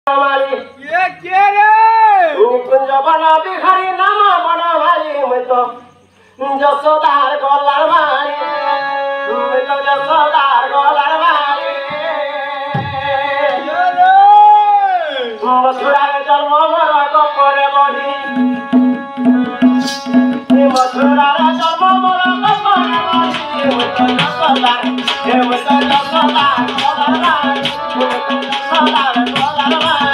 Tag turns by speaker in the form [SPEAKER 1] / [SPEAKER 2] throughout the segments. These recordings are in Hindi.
[SPEAKER 1] ये के रे
[SPEAKER 2] कुंज बना बिहारी नाम बना भाई मैं तो जसोदार गोलार भाई मैं तो जसोदार गोलार भाई मथुरार जन्म मोर गपरे बढी मथुरार जन्म मोर गपरे बढी मैं तो जसोदार गोलार भाई मैं तो जसोदार गोलार भाई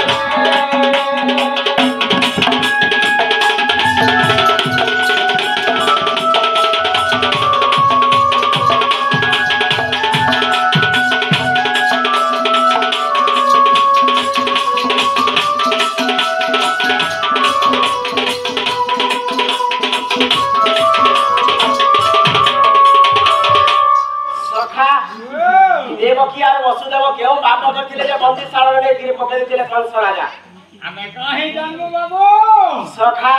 [SPEAKER 2] वसुदेव केउ बाप करथिले जे बंदी साळरे नै गिरी पकड़ी थिले कंस राजा
[SPEAKER 1] हमें काहे जानबो बाबू
[SPEAKER 2] सखा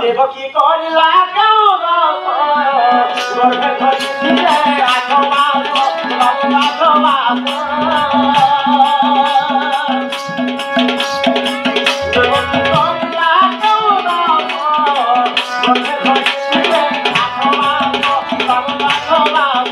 [SPEAKER 2] देवकी करिला केउ गोर घड़ी थिले आठो मास बाबू आठो मास देवकी करिला केउ गोर घड़ी थिले आठो मास बाबू आठो मास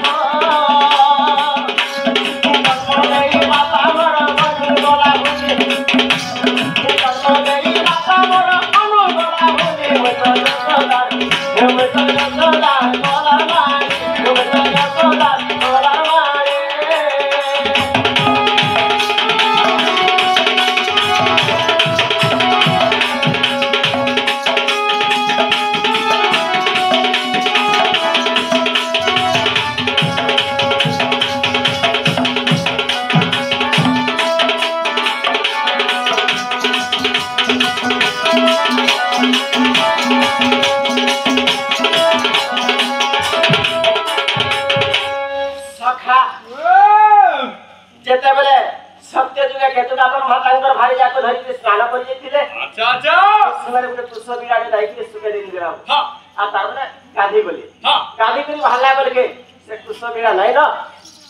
[SPEAKER 2] भाई जाको धरि स्नान कर जेतिले
[SPEAKER 1] अच्छा अच्छा
[SPEAKER 2] सुमारे गुटे पुष्प बिराडे दाइके सुके देथिले
[SPEAKER 1] हां
[SPEAKER 2] आ तारने गाधी बोली
[SPEAKER 1] हां
[SPEAKER 2] गाधी करी भाला बोल के से पुष्प बिरा नै न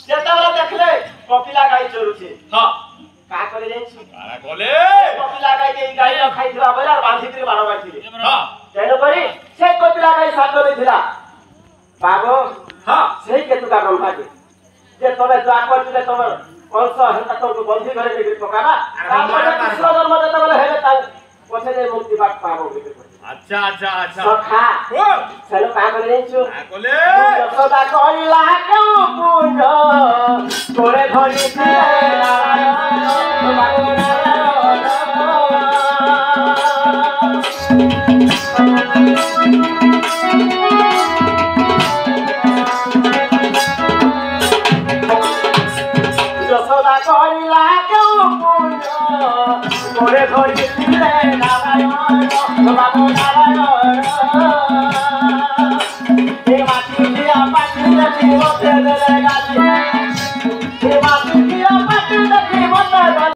[SPEAKER 2] जेता वाला देखले कपिला गाई चोरुछे
[SPEAKER 1] हां
[SPEAKER 2] का करे जाइछु
[SPEAKER 1] कारा बोले
[SPEAKER 2] कपिला गाई के गाई न खाइ दिवा बोला बांधी करी बारो बाथिले
[SPEAKER 1] हां
[SPEAKER 2] तेनो करी से कपिला गाई साथ देथिला बाबू
[SPEAKER 1] हां
[SPEAKER 2] सेही केतु का ब्रह्मा के जे तोरे जा करथिले तोर कंस हेता तो बंदी घरे लेके पकाबा तापर कृष्ण जन्म देता बोले हेले ता पछे जे मुक्ति बाट पाबो
[SPEAKER 1] अच्छा अच्छा अच्छा
[SPEAKER 2] सखा चलो का करे छु
[SPEAKER 1] का बोले
[SPEAKER 2] जसोदा कइला केउ पुंज तोरे धरि थिले जसोदा कइला केउ पुंज तोरे धरि थिले नारायण बाबू नारायण